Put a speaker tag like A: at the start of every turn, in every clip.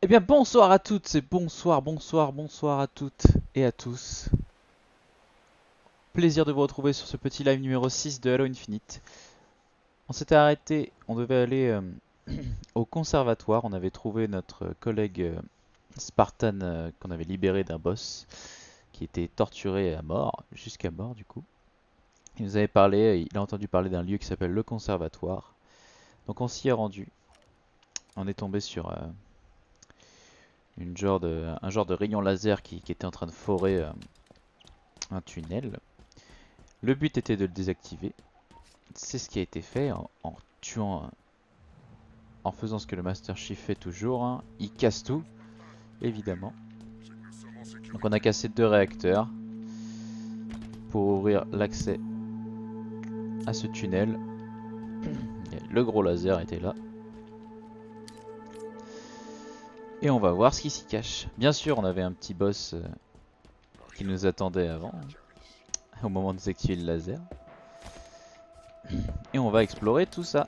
A: Eh bien bonsoir à toutes et bonsoir à toutes et à tous. Plaisir de vous retrouver sur ce petit live numéro 6 de Halo Infinite. On s'était arrêté, on devait aller au conservatoire, on avait trouvé notre collègue Spartan qu'on avait libéré d'un boss qui était torturé à mort, jusqu'à mort du coup. Il nous avait parlé, il a entendu parler d'un lieu qui s'appelle le conservatoire. Donc on s'y est rendu. On est tombé sur un genre de rayon laser qui était en train de forer un tunnel. Le but était de le désactiver. C'est ce qui a été fait en tuant, en faisant ce que le Master Chief fait toujours. Hein. Il casse tout, évidemment. Donc on a cassé 2 réacteurs pour ouvrir l'accès à ce tunnel. Le gros laser était là. Et on va voir ce qui s'y cache. Bien sûr, on avait un petit boss qui nous attendait avant, au moment de désactiver le laser. Et on va explorer tout ça.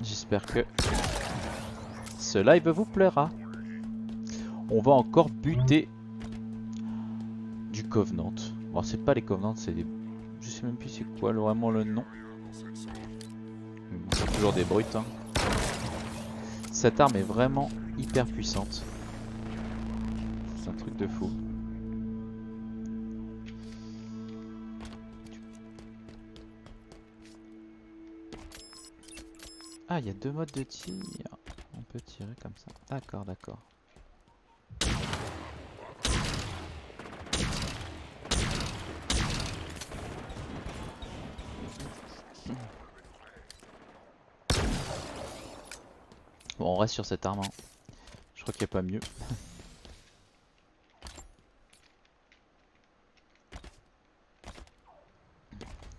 A: J'espère que ce live vous plaira. On va encore buter du Covenant. Bon, c'est pas les Covenants, c'est des... Je sais même plus c'est quoi vraiment le nom. C'est toujours des brutes. Hein. Cette arme est vraiment hyper puissante. C'est un truc de fou. Ah, il y a 2 modes de tir. On peut tirer comme ça. D'accord, d'accord. Bon, on reste sur cette arme. Hein. Je crois qu'il n'y a pas mieux.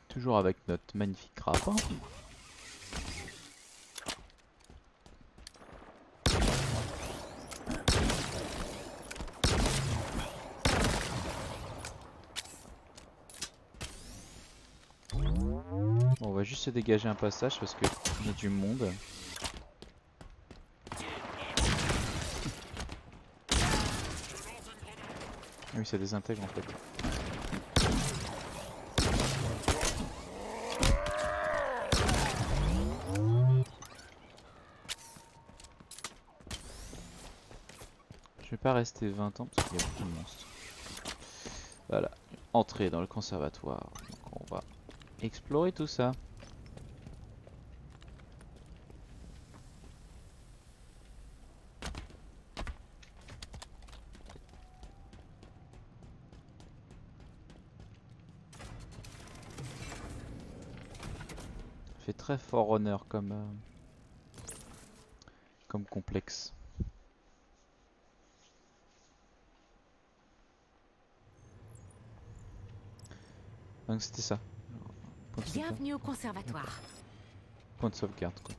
A: Toujours avec notre magnifique rapport. Bon, on va juste se dégager un passage parce qu'il y a du monde. Oui, ça désintègre en fait. Je vais pas rester 20 ans parce qu'il y a beaucoup de monstres. Voilà, entrer dans le conservatoire. Donc on va explorer tout ça. Fait très Forerunner comme complexe. Donc c'était ça.
B: Bienvenue au conservatoire.
A: Point de sauvegarde quoi.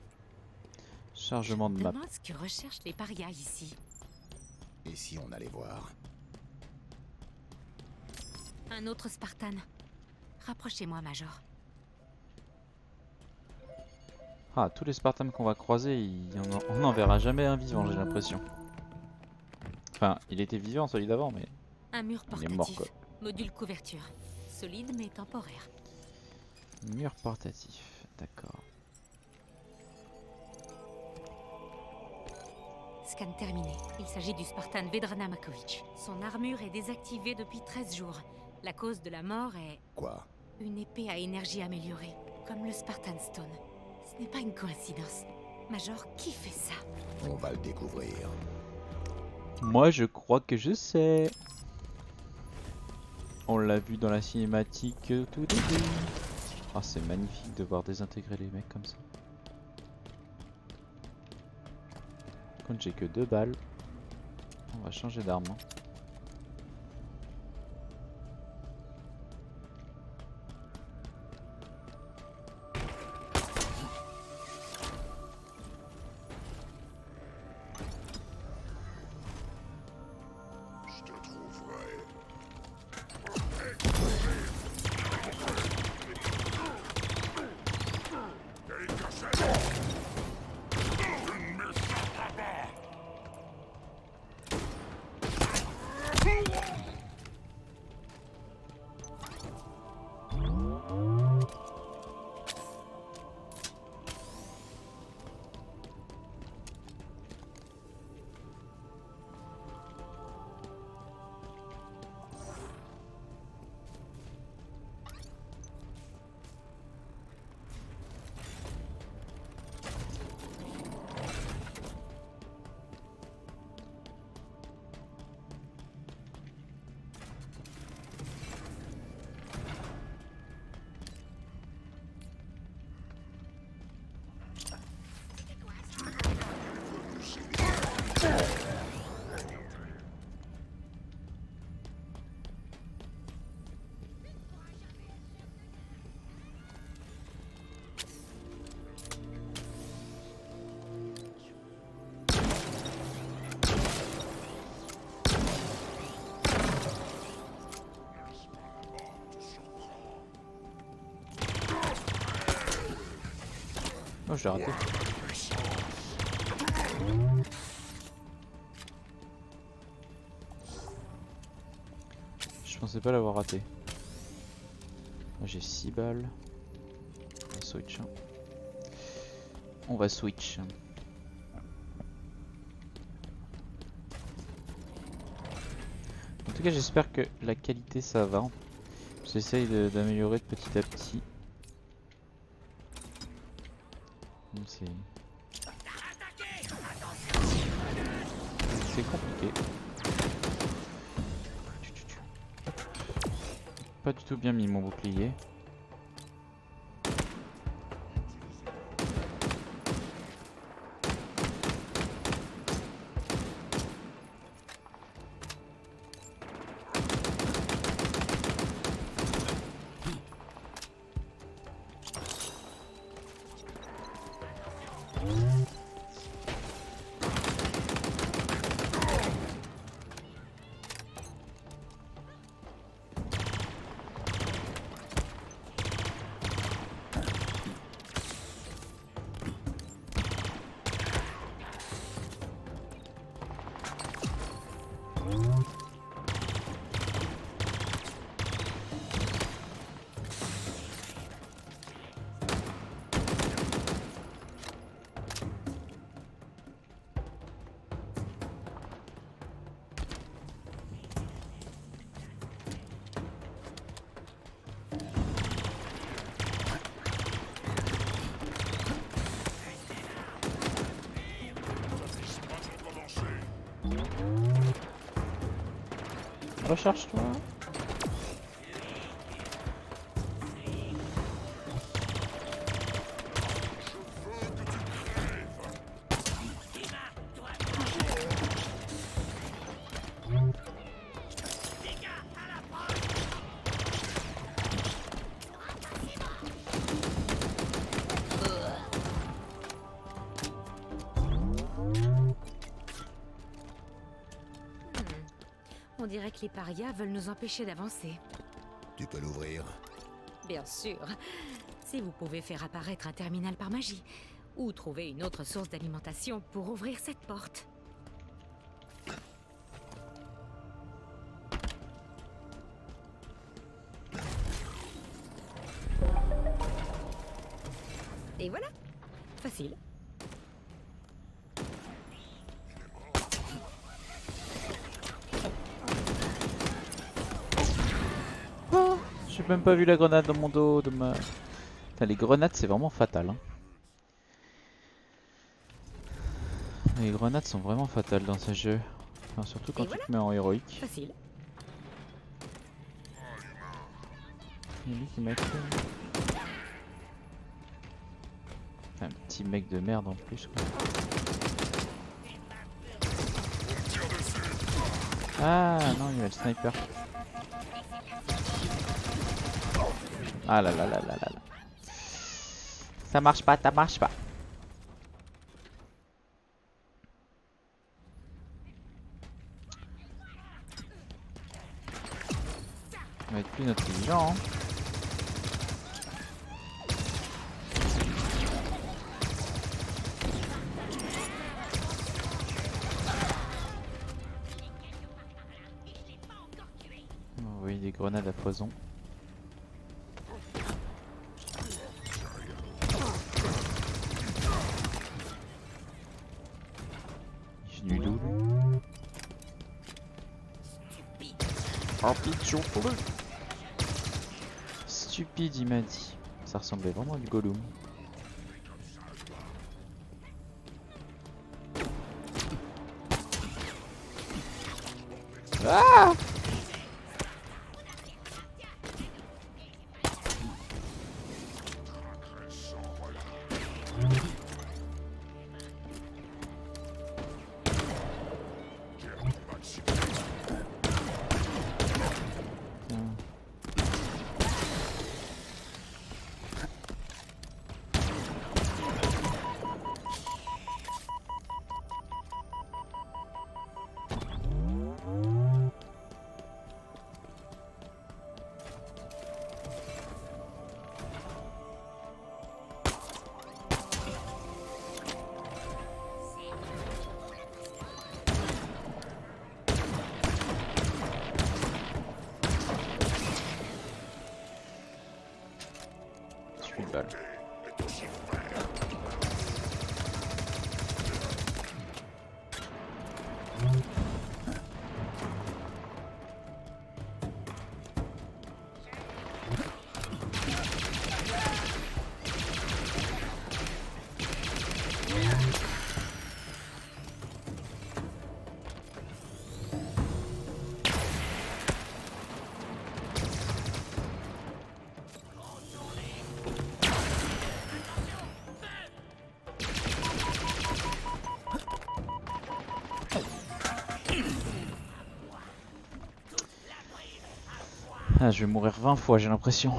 A: Chargement de map.
B: Demande ce que recherchent les parias ici.
C: Et si on allait voir?
B: Un autre Spartan. Rapprochez-moi, Major.
A: Ah, tous les Spartans qu'on va croiser, on n'en verra jamais un vivant, j'ai l'impression. Enfin, il était vivant celui d'avant, mais
B: Un mur
A: il est
B: portatif.
A: mort quoi.
B: Module couverture. Solide mais temporaire.
A: Mur portatif, d'accord.
B: Scan terminé. Il s'agit du Spartan Vedrana Makovic. Son armure est désactivée depuis 13 jours. La cause de la mort est
C: Quoi?
B: une épée à énergie améliorée, comme le Spartan Stone. Ce n'est pas une coïncidence. Major, qui fait ça?
C: On va le découvrir.
A: Moi je crois que je sais. On l'a vu dans la cinématique tout début. Ah, c'est magnifique de voir désintégrer les mecs comme ça. Quand j'ai que 2 balles, on va changer d'arme. Hein.
C: Je te trouverai.
A: Oh, je l'ai raté. Je pensais pas l'avoir raté. Moi j'ai 6 balles. On va switch. On va switch. En tout cas j'espère que la qualité ça va. J'essaye d'améliorer de petit à petit. C'est compliqué. Pas du tout bien mis mon bouclier. Recharge-toi.
B: On dirait que les parias veulent nous empêcher d'avancer.
C: Tu peux l'ouvrir?
B: Bien sûr. Si vous pouvez faire apparaître un terminal par magie, ou trouver une autre source d'alimentation pour ouvrir cette porte. Et voilà. Facile.
A: J'ai même pas vu la grenade dans mon dos de ma... Putain, les grenades c'est vraiment fatal. Hein. Les grenades sont vraiment fatales dans ce jeu. Enfin, surtout quand tu te mets en héroïque.
B: Facile.
A: Il y a lui qui m'a tué. Un petit mec de merde en plus quoi. Ah non, il a le sniper. Ah là là là là là là. Ça marche pas, ça marche pas. On va être plus intelligent. Hein. On va envoyer des grenades à poison. J'ai du loup. Oh pigeon pour le. Stupide il m'a dit. Ça ressemblait vraiment à du Gollum. Ah! Une balle. Ah, je vais mourir 20 fois, j'ai l'impression.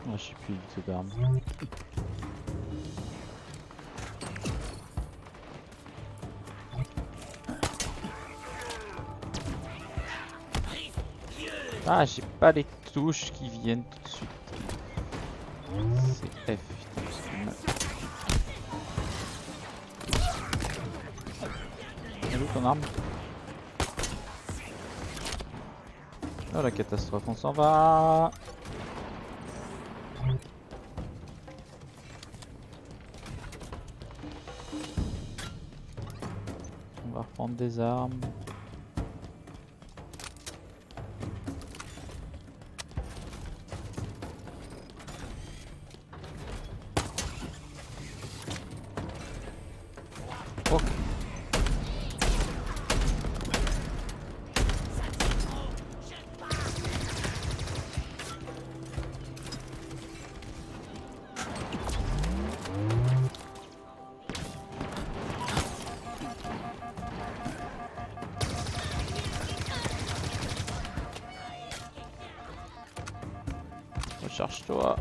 A: Ah, je sais plus du tout d'armes. Ah, j'ai pas les touches qui viennent tout de suite. C'est F. Putain, c'est mal. Elle est où ton arme? Oh la catastrophe, on s'en va. On va reprendre des armes. Oh. Recharge-toi.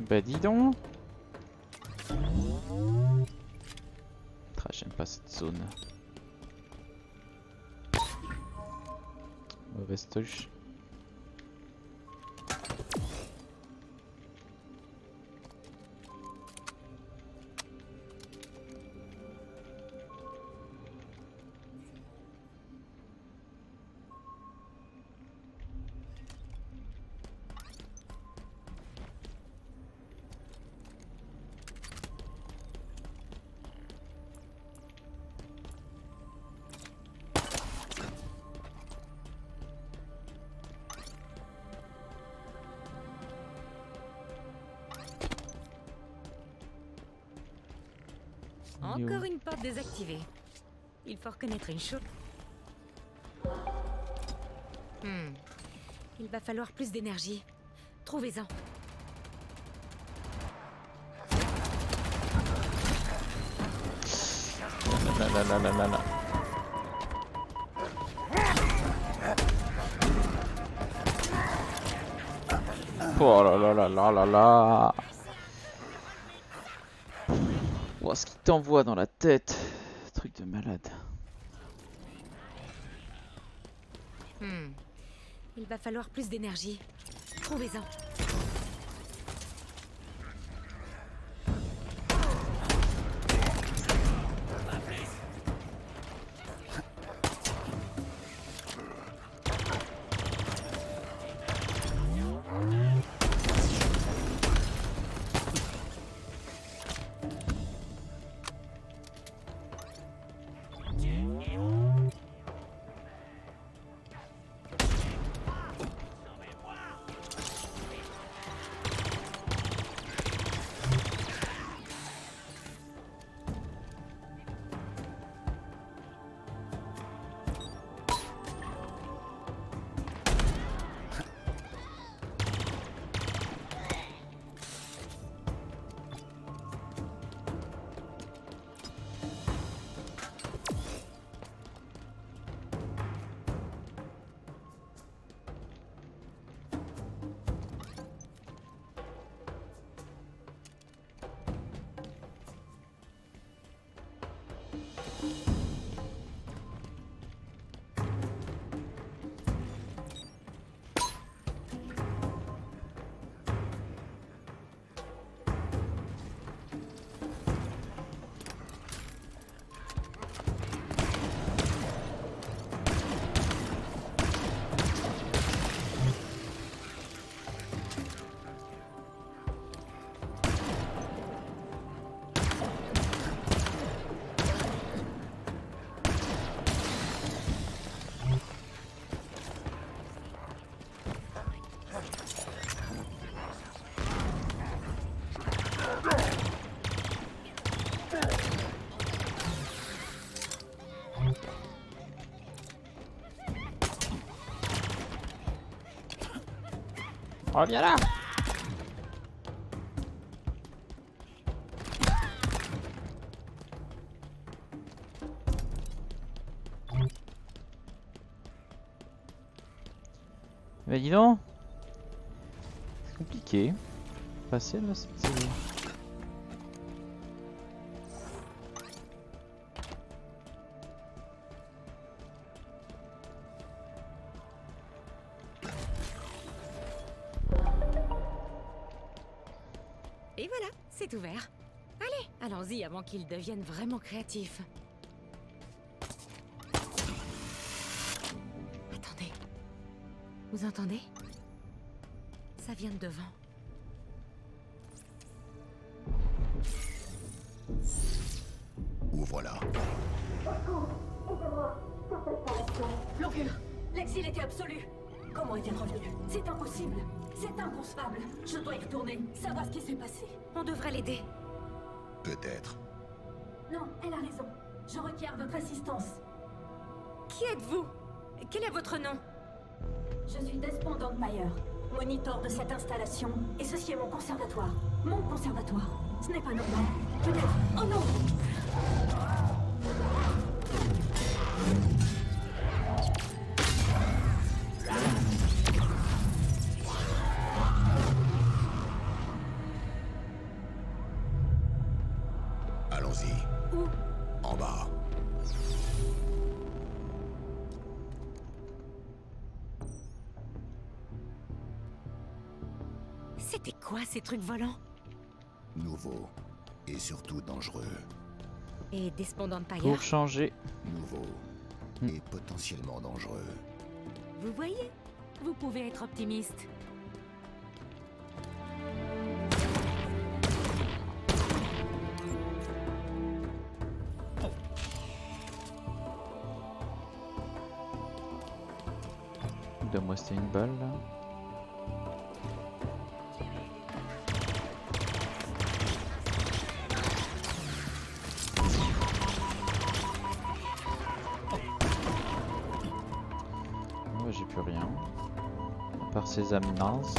A: Bah dis donc. Ah, j'aime pas cette zone. Restoche.
B: Encore une porte désactivée. Il faut reconnaître une chose. Il va falloir plus d'énergie. Trouvez-en.
A: Là. Oh là. Oh, ce qu'il t'envoie dans la tête. Truc de malade.
B: Il va falloir plus d'énergie. Trouvez-en.
A: Oh, viens là! Mais dis donc! C'est compliqué. Passer là, c'est petit.
B: Et voilà, c'est ouvert. Allez, allons-y avant qu'il devienne vraiment créatif. Attendez. Vous entendez? Ça vient de devant.
C: Ouvre-la.
D: Longure, l'exil était absolu. Comment est-elle revenue? C'est impossible. C'est inconcevable. Je dois y retourner, savoir ce qui s'est passé.
B: On devrait l'aider.
C: Peut-être.
D: Non, elle a raison. Je requiers votre assistance.
B: Qui êtes-vous? Quel est votre nom?
D: Je suis Despond Dogmeyer, moniteur de cette installation, et ceci est mon conservatoire. Mon conservatoire. Ce n'est pas normal. Peut-être... Oh non!
C: Allons-y.
D: Où?
C: En bas.
B: C'était quoi ces trucs volants?
C: Nouveau. Et surtout dangereux.
B: Et Despondent Empire?
A: Pour changer.
C: Nouveau. Et potentiellement dangereux.
B: Vous voyez? Vous pouvez être optimiste.
A: Donne-moi c'était une balle là. Ouais, j'ai plus rien. À part ces âmes nazes.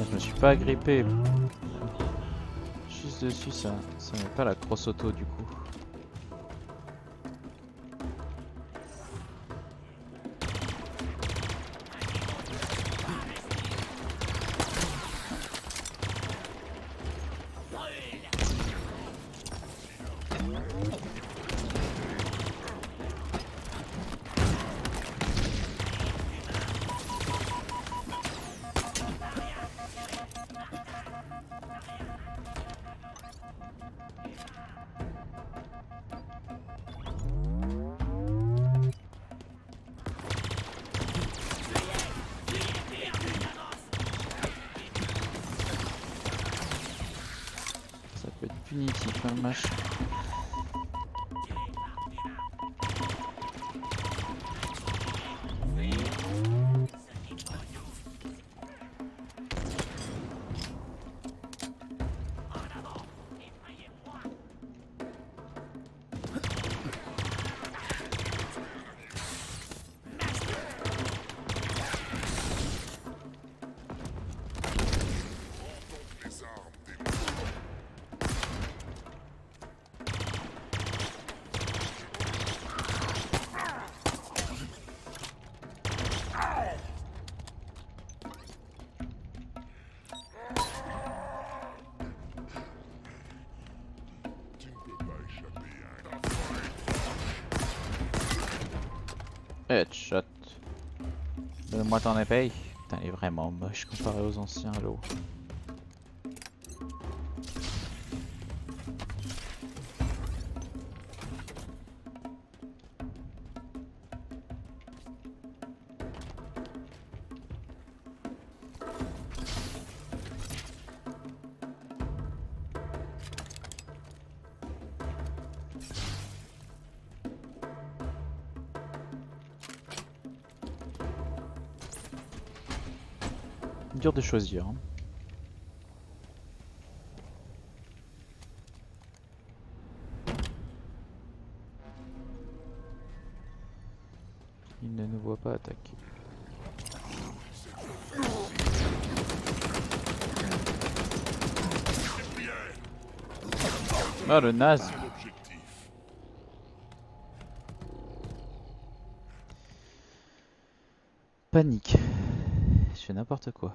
A: Je me suis pas agrippé. Juste dessus, ça met pas la crosse auto du coup. Ça peut être punitif, hein, le machin. Headshot. Donne-moi ton épée. Putain, il est vraiment moche comparé aux anciens, l'eau. Dur de choisir. Hein. Il ne nous voit pas attaquer. Ah le naze. Panique. Je fais n'importe quoi.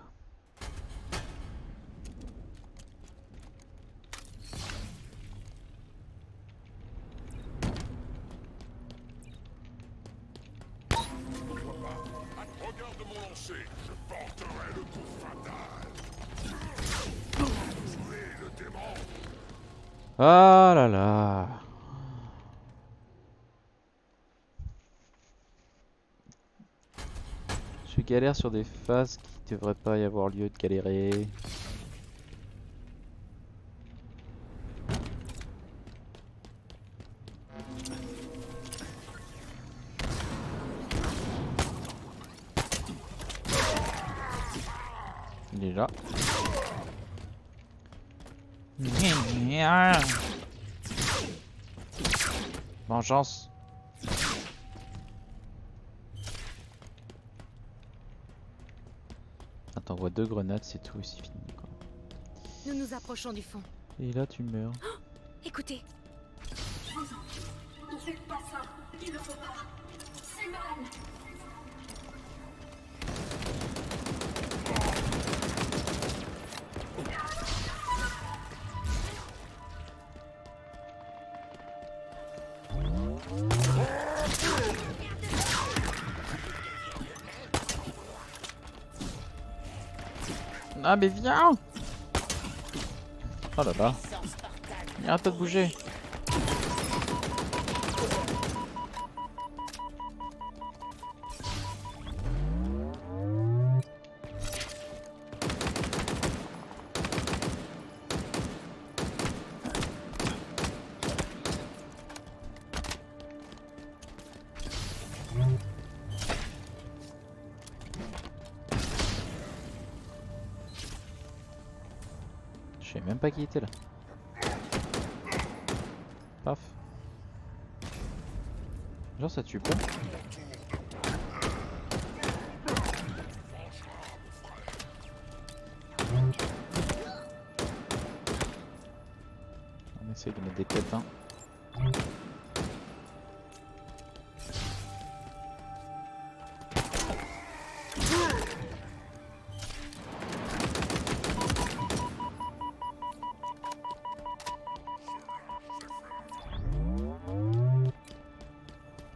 E: Regarde mon lancer, je porterai le coup fatal. Jouez le démon.
A: Ah là là. Je galère sur des phases qui devraient pas y avoir lieu de galérer. Il est là. Vengeance. Attends, on voit 2 grenades, c'est tout, c'est fini quoi.
B: Nous nous approchons du fond.
A: Et là tu meurs.
B: Écoutez,
D: Ne faites pas ça. Il ne faut pas. C'est mal.
A: Ah mais viens. Oh là là. Il arrête pas de bouger. Je sais même pas qui était là. Paf. Genre ça tue pas. On essaye de mettre des pétins.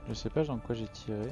A: Je sais pas dans quoi j'ai tiré.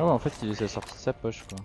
A: Ah ouais, en fait il les a sortis de sa poche quoi.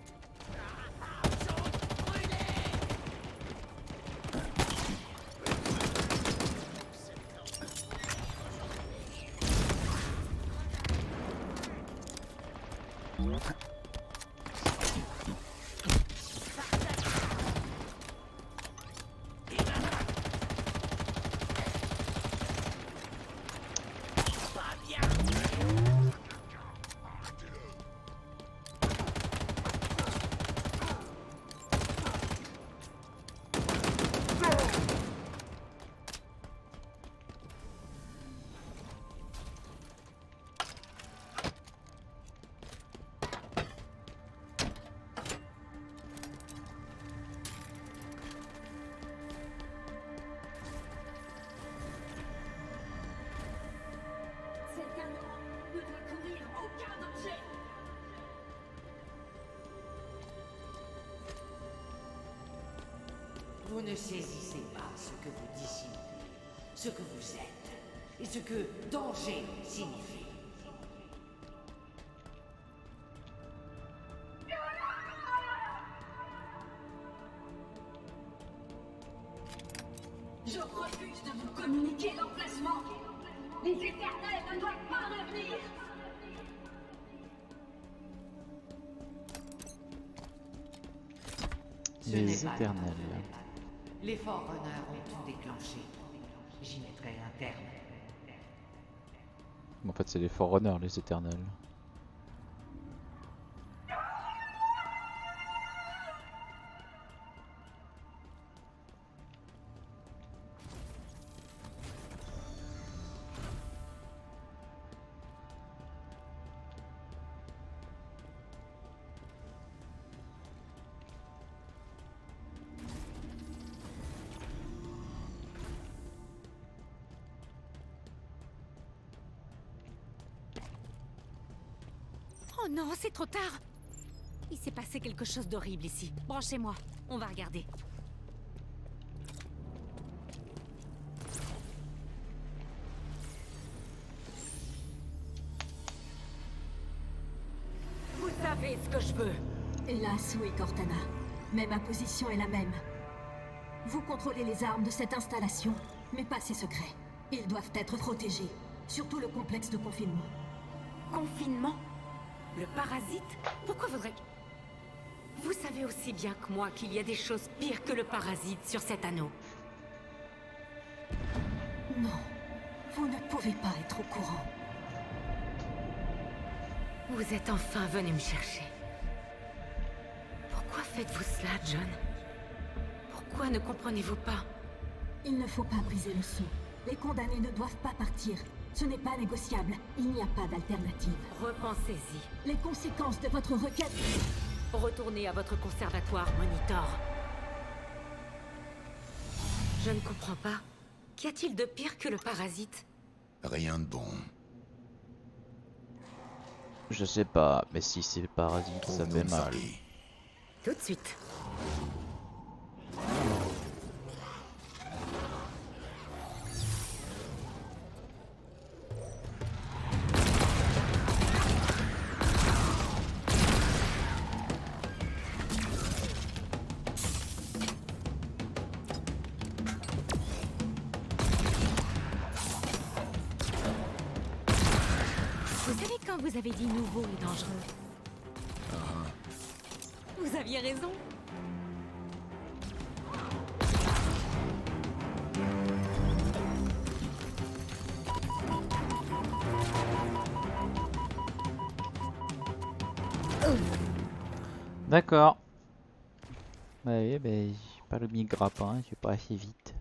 D: Cet gamin ne doit courir aucun danger.
F: Vous ne saisissez pas ce que vous dissimulez, ce que vous êtes, et ce que danger signifie.
D: Je refuse de vous communiquer l'emplacement. Les éternels ne doivent pas revenir.
F: Ce
A: Les
F: n'est pas
A: éternels.
F: normal. Les Forerunners ont tout déclenché. J'y mettrai un terme.
A: En fait, c'est les Forerunners, les éternels.
B: Oh non, c'est trop tard. Il s'est passé quelque chose d'horrible ici. Branchez-moi, on va regarder. Vous savez ce que je veux.
D: Hélas, oui, Cortana. Mais ma position est la même. Vous contrôlez les armes de cette installation, mais pas ses secrets. Ils doivent être protégés, surtout le complexe de confinement.
B: Confinement? Le parasite? Pourquoi voudrais... Vous savez aussi bien que moi qu'il y a des choses pires que le parasite sur cet anneau.
D: Non, vous ne pouvez pas être au courant.
B: Vous êtes enfin venu me chercher. Pourquoi faites-vous cela, John? Pourquoi ne comprenez-vous pas?
D: Il ne faut pas briser le sceau. Les condamnés ne doivent pas partir. Ce n'est pas négociable. Il n'y a pas d'alternative.
B: Repensez-y.
D: Les conséquences de votre requête...
B: Retournez à votre conservatoire, Monitor. Je ne comprends pas. Qu'y a-t-il de pire que le parasite?
C: Rien de bon.
A: Je sais pas, mais si c'est le parasite, ça
C: Trouve-nous
A: fait
C: une
A: mal.
C: sortie.
B: Tout de suite. Vous savez quand vous avez dit nouveau et dangereux? Vous aviez raison.
A: D'accord. Ouais, ben, pas le mi-grappin, j'ai pas assez vite.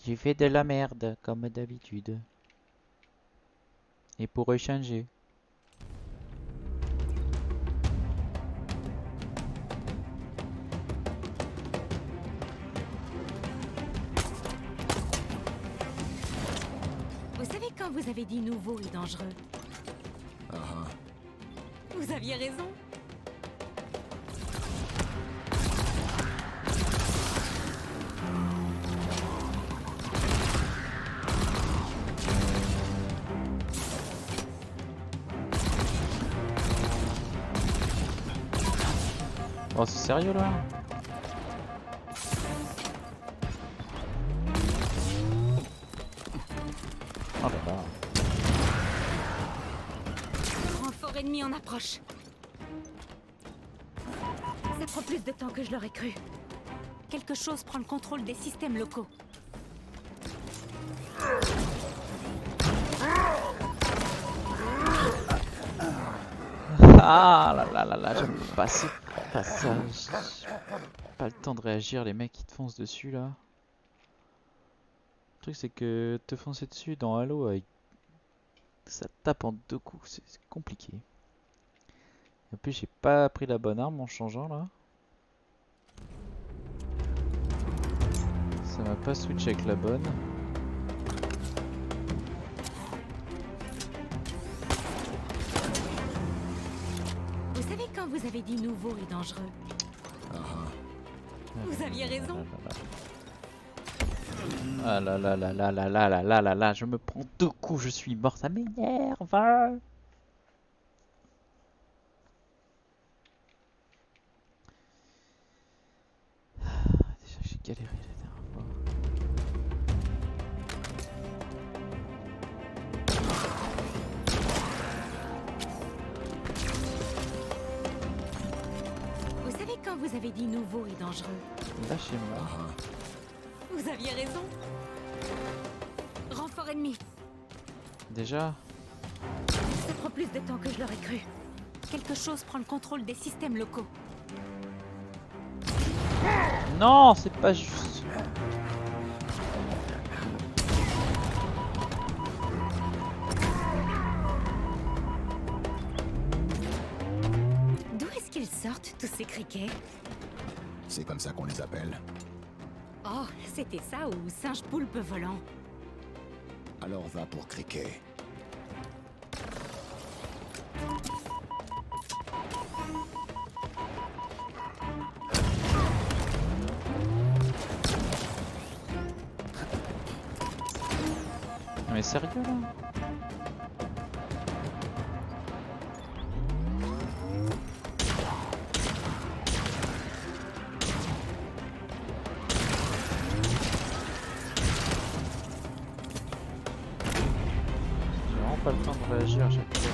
A: J'ai fait de la merde, comme d'habitude. Et pour échanger.
B: Vous savez quand vous avez dit nouveau et dangereux? Vous aviez raison.
A: Oh, c'est sérieux là? Oh là là.
B: Renfort ennemi en approche. Ça prend plus de temps que je l'aurais cru. Quelque chose prend le contrôle des systèmes locaux.
A: Ah là là là là, j'aime pas ce passage. Pas le temps de réagir, les mecs qui te foncent dessus là. Le truc c'est que te foncer dessus dans Halo, ça tape en deux coups, c'est compliqué. En plus j'ai pas pris la bonne arme en changeant là. Ça m'a pas switch avec la bonne.
B: Vous savez quand vous avez dit nouveau et dangereux? Vous aviez raison.
A: Ah là là là là là là là là là là, je me prends deux coups, je suis mort, ça m'énerve. Déjà j'ai galéré la dernière fois.
B: quand vous avez dit nouveau et dangereux.
A: Lâchez-moi.
B: Vous aviez raison. Renfort ennemi.
A: Déjà,
B: Ça prend plus de temps que je l'aurais cru. Quelque chose prend le contrôle des systèmes locaux.
A: non, c'est pas juste.
B: D'où est-ce qu'ils sortent, tous ces criquets?
C: C'est comme ça qu'on les appelle.
B: Oh, c'était ça ou singe poulpe volant?
C: Alors va pour criquet.
A: Mais sérieux là? J'ai vraiment pas le temps de réagir à chaque fois.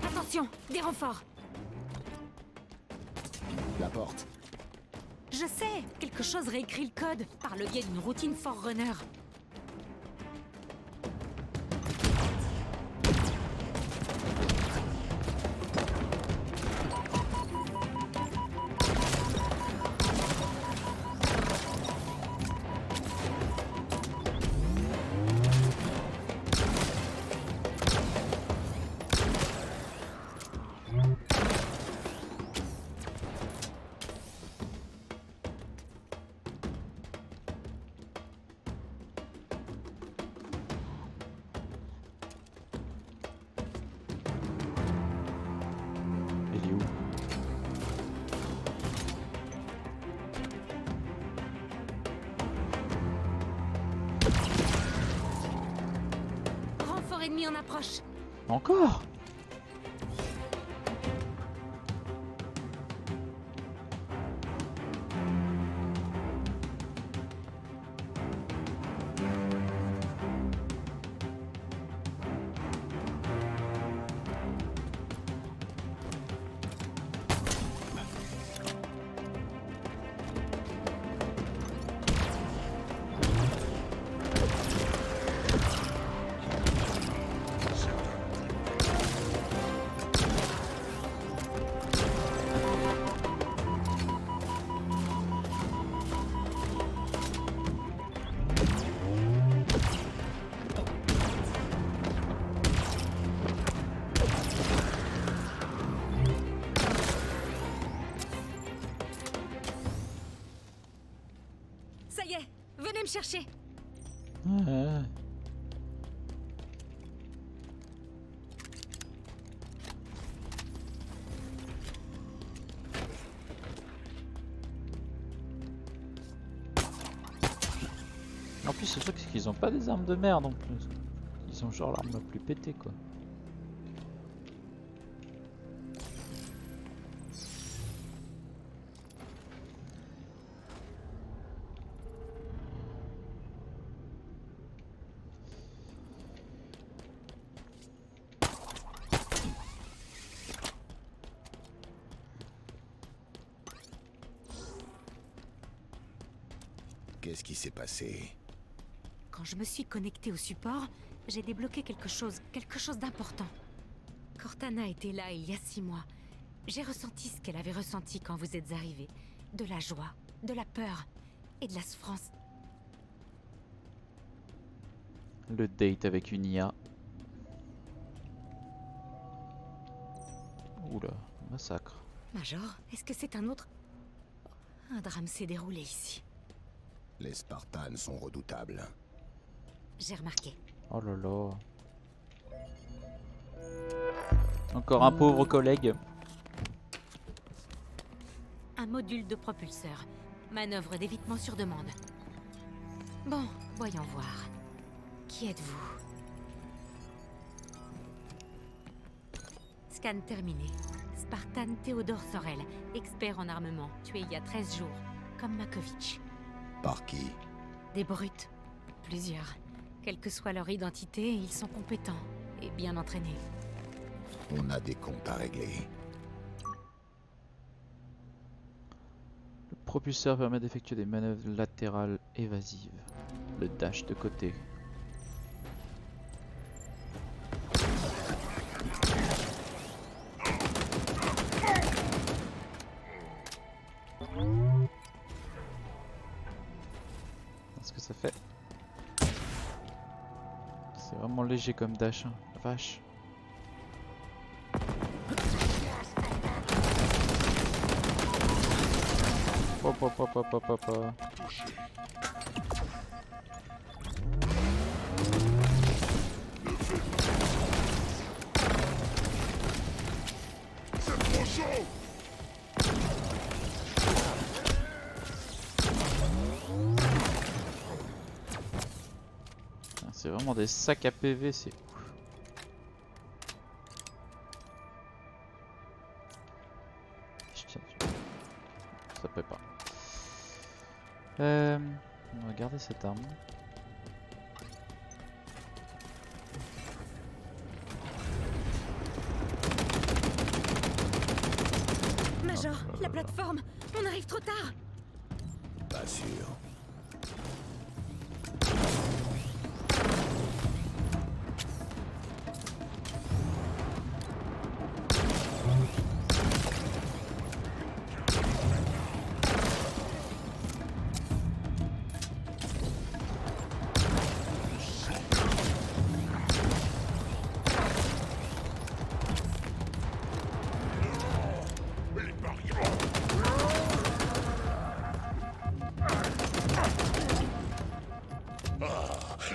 B: Attention, des renforts.
C: La porte.
B: Je sais, quelque chose réécrit le code par le biais d'une routine Forerunner.
A: Il est où?
B: Renfort ennemi en approche.
A: Encore?
B: Ça y est, venez me chercher.
A: Ouais. En plus, le truc, c'est qu'ils ont pas des armes de merde en plus. Ils ont genre l'arme la plus pétée quoi.
C: Qu'est-ce qui s'est passé?
B: Quand je me suis connectée au support, j'ai débloqué quelque chose d'important. Cortana était là il y a 6 mois. J'ai ressenti ce qu'elle avait ressenti quand vous êtes arrivés. De la joie, de la peur et de la souffrance.
A: Le date avec une IA. Oula, massacre.
B: Major, est-ce que c'est un autre... Un drame s'est déroulé ici.
C: Les Spartans sont redoutables.
B: J'ai remarqué.
A: Oh là là. Encore un pauvre collègue.
B: Un module de propulseur. Manœuvre d'évitement sur demande. Bon, voyons voir. Qui êtes-vous? Scan terminé. Spartan Théodore Sorel, expert en armement, tué il y a 13 jours, comme Makovitch.
C: Par qui?
B: Des brutes. Plusieurs. Quelle que soit leur identité, ils sont compétents et bien entraînés.
C: On a des comptes à régler.
A: Le propulseur permet d'effectuer des manœuvres latérales évasives. Le dash de côté. Qu'est-ce que ça fait? C'est vraiment léger comme dash, hein. La vache. Hop hop hop hop hop hop hop.
E: C'est trop chaud.
A: C'est vraiment des sacs à PV, c'est ouf. Je tiens dessus. Ça peut pas. On va garder cette arme.
B: Major, la plateforme! On arrive trop tard!
C: Pas sûr.
E: Les barrières.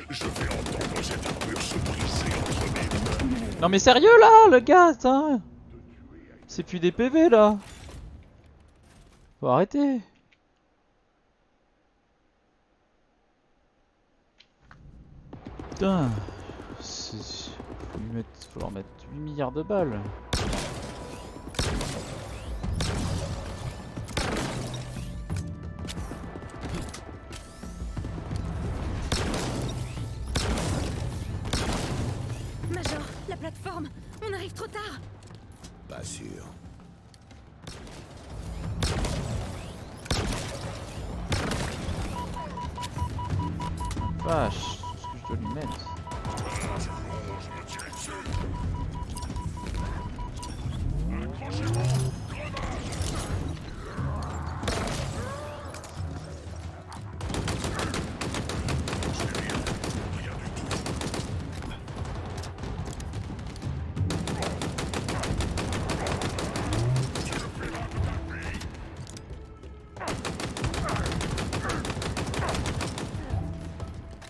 E: Je vais entendre cette armure se briser entre mes mains.
A: Non mais sérieux là, le gars, hein. C'est plus des PV là. Faut arrêter. Putain. Faut leur mettre 8 milliards de balles.
B: Major, la plateforme! On arrive trop tard!
C: Pas sûr.
A: Vache, ce que je dois lui mettre.
E: Je me tirais dessus. Accrochez-vous.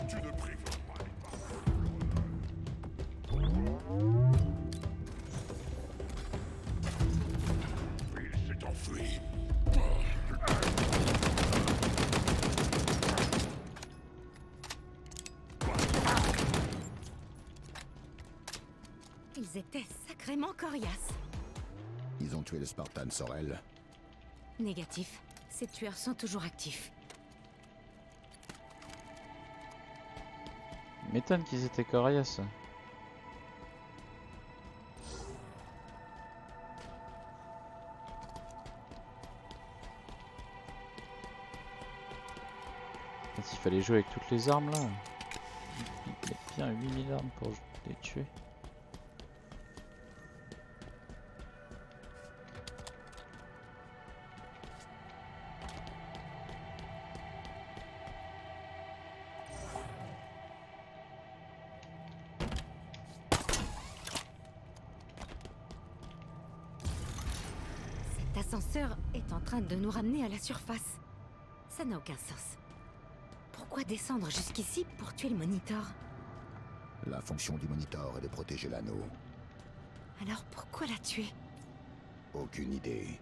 E: Tu ne priveras pas les parents. Il s'est enfui.
B: Ils étaient sacrément coriaces.
C: Ils ont tué le Spartan Sorel.
B: Négatif. Ces tueurs sont toujours actifs.
A: M'étonne qu'ils étaient coriaces. Il fallait jouer avec toutes les armes là. Il y a bien 8000 armes pour les tuer.
B: l'ascenseur est en train de nous ramener à la surface. Ça n'a aucun sens. Pourquoi descendre jusqu'ici pour tuer le Monitor?
C: La fonction du Monitor est de protéger l'anneau.
B: Alors pourquoi la tuer?
C: Aucune idée.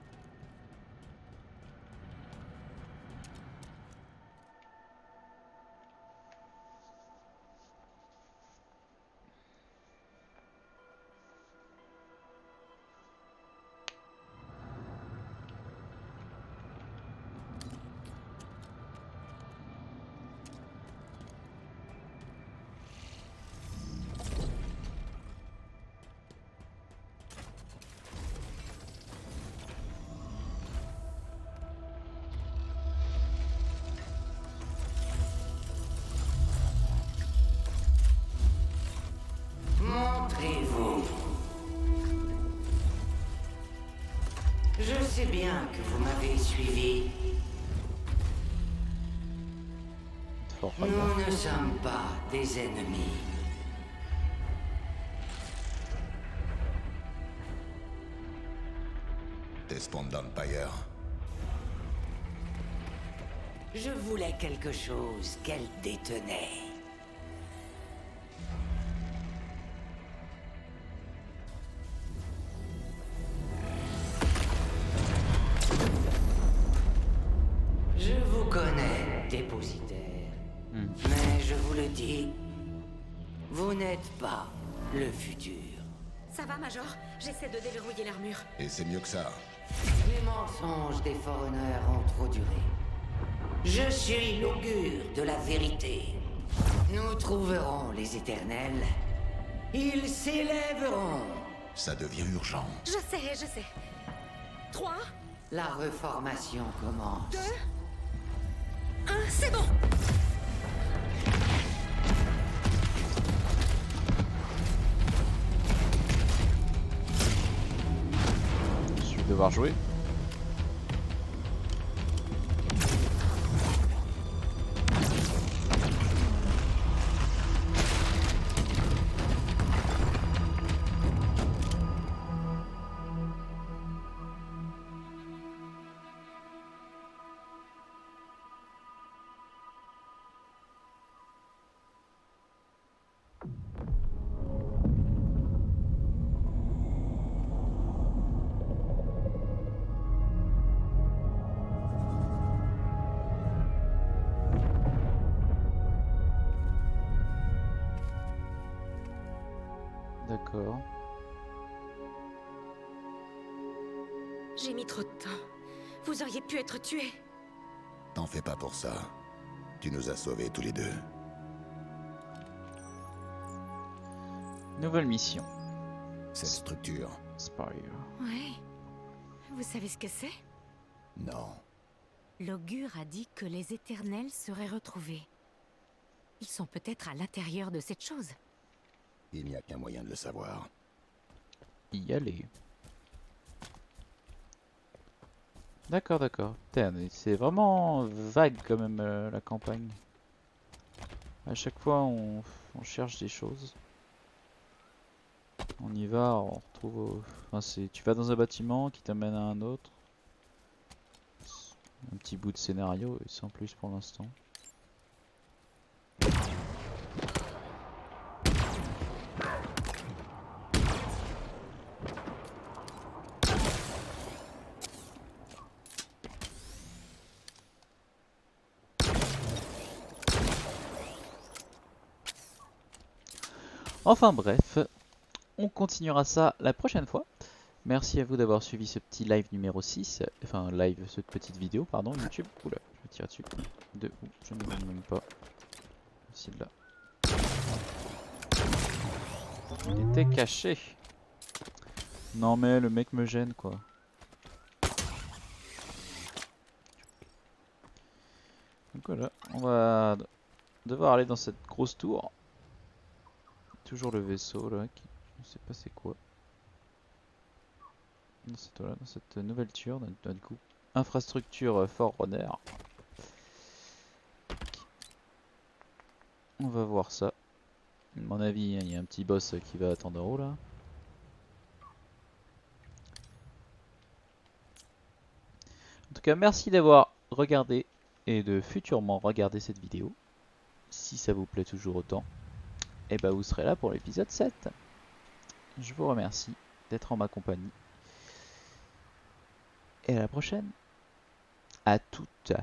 F: Montrez-vous. Je sais bien que vous m'avez suivi.
A: Forerunner.
F: Nous ne sommes pas des ennemis.
C: Des Spawn d'Empire.
F: Je voulais quelque chose qu'elle détenait. Je vous connais, dépositaire. Mais je vous le dis, vous n'êtes pas le futur.
B: Ça va, Major? J'essaie de déverrouiller l'armure.
C: Et c'est mieux que ça.
F: Les mensonges des Forerunners ont trop duré. Je suis l'augure de la vérité. Nous trouverons les éternels. Ils s'élèveront.
C: Ça devient urgent.
B: Je sais. 3,
F: La reformation commence.
B: 2, 1, c'est bon!
A: Je vais devoir jouer. D'accord.
B: J'ai mis trop de temps. Vous auriez pu être tué.
C: T'en fais pas pour ça. Tu nous as sauvés tous les deux.
A: Nouvelle mission.
C: Cette structure,
A: Spire.
B: Ouais. Vous savez ce que c'est?
C: non.
B: L'augure a dit que les éternels seraient retrouvés. Ils sont peut-être à l'intérieur de cette chose.
C: Il n'y a qu'un moyen de le savoir.
A: Y aller. D'accord, d'accord. Putain, mais c'est vraiment vague quand même la campagne. À chaque fois on cherche des choses. On y va, on retrouve... Enfin, tu vas dans un bâtiment qui t'amène à un autre. Un petit bout de scénario et sans plus pour l'instant. Enfin bref, on continuera ça la prochaine fois. Merci à vous d'avoir suivi ce petit live numéro 6. Enfin, cette petite vidéo, pardon, YouTube. Oula, je vais tirer dessus. De où? Je ne vois même pas. Ici, de là. Il était caché. Non mais le mec me gêne quoi. Donc voilà, on va devoir aller dans cette grosse tour. Toujours le vaisseau là, qui... je sais pas c'est quoi. Dans cette nouvelle tour, du coup, infrastructure Forerunner. On va voir ça. À mon avis, il y a un petit boss qui va attendre en haut là. tout cas, merci d'avoir regardé et de futurement regarder cette vidéo. Si ça vous plaît toujours autant, et bah vous serez là pour l'épisode 7. Je vous remercie d'être en ma compagnie. Et à la prochaine. À toutes.